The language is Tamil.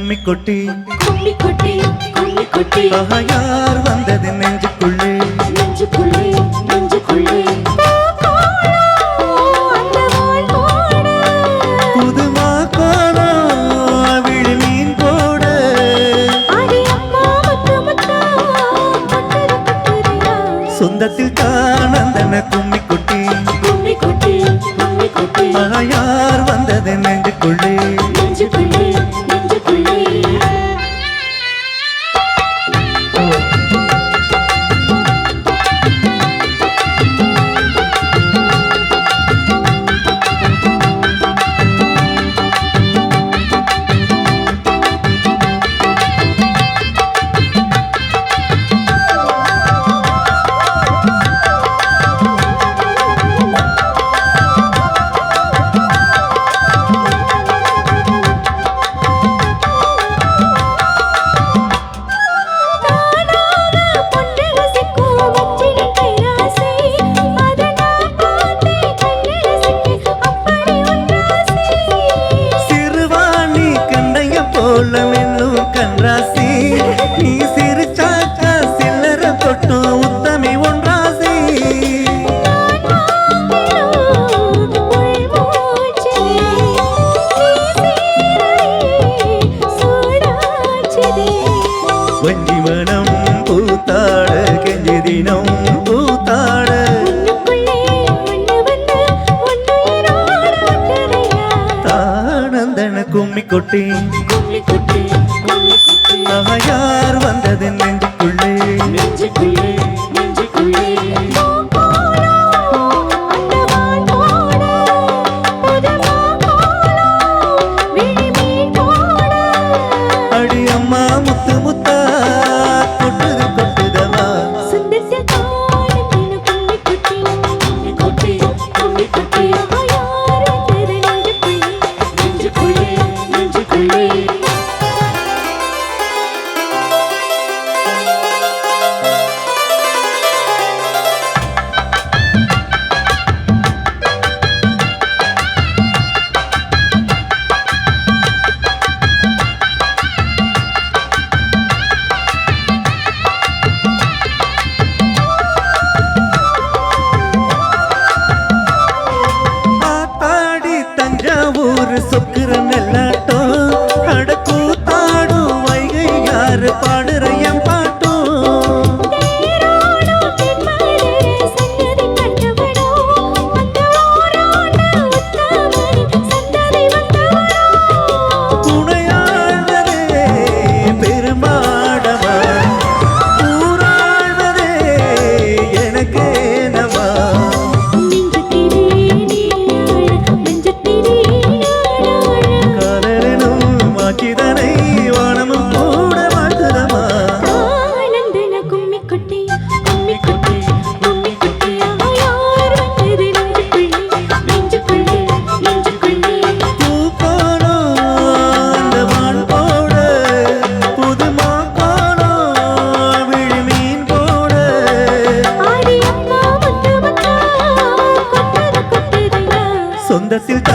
கும்மி கொட்டி கும்மி கொட்டி கும்மி கொட்டி ஆஹா யார் வந்தது நெஞ்சுக்குள்ளே நெஞ்சுக்குள்ளே நெஞ்சுக்குள்ளே புதுமா கோலம் விழி மீன் போட சொந்தத்தில் தானந்தன கும்மி கொட்டி கும்மி கொட்டி கும்மி கொட்டி ஆஹா யார் வந்தது நெஞ்சுக்குள்ளே நெஞ்சுக்குள்ளே நெஞ்சுக்குள்ளே கன்றாசி நீ சிரிச்சாக்கா சில்லற தொட்டும் உத்தமி ஒன்றாசி வஞ்சி மனம் பூத்தாட கெஞ்சி தினம் பூத்தாட தானந்தன கும்மி கொட்டி கும்மி கொட்டி கும்மி கொட்டி யார் வந்தது நெஞ்சுக்குள்ளே நெஞ்சுக்குள்ளே நெஞ்சுக்குள்ளே அடி அம்மா முத்து முத்தா கொட்டுது கொட்டுதமா கும்மி கொட்டி கும்மி கொட்டி நெஞ்சுக்குள்ளே நெஞ்சுக்குள்ளே தஞ்சாவூர் சொக்குற நெல்லாட்டம் அடக்கூ தாடும் வைகை யாரு பாடுறையம் பாட்டும் துணையாழ்வதே பெருமாடமா ஊராழ்வதே எனக்கேனமா இதனை வானமும் கூட வாழ்த்துதமா கும்மி கொட்டி கும்மி கொட்டி கும்மி கொட்டி யார் வந்தது நெஞ்சுக்குள்ளே நெஞ்சுக்குள்ளே நெஞ்சுக்குள்ளே பூ போனோம் அந்த வான் போட புதுமா கோலம் விழி மீன் போட ஆடி அம்மா முத்து முத்தா கொட்டது கொட்டதையா சொந்தத்தில்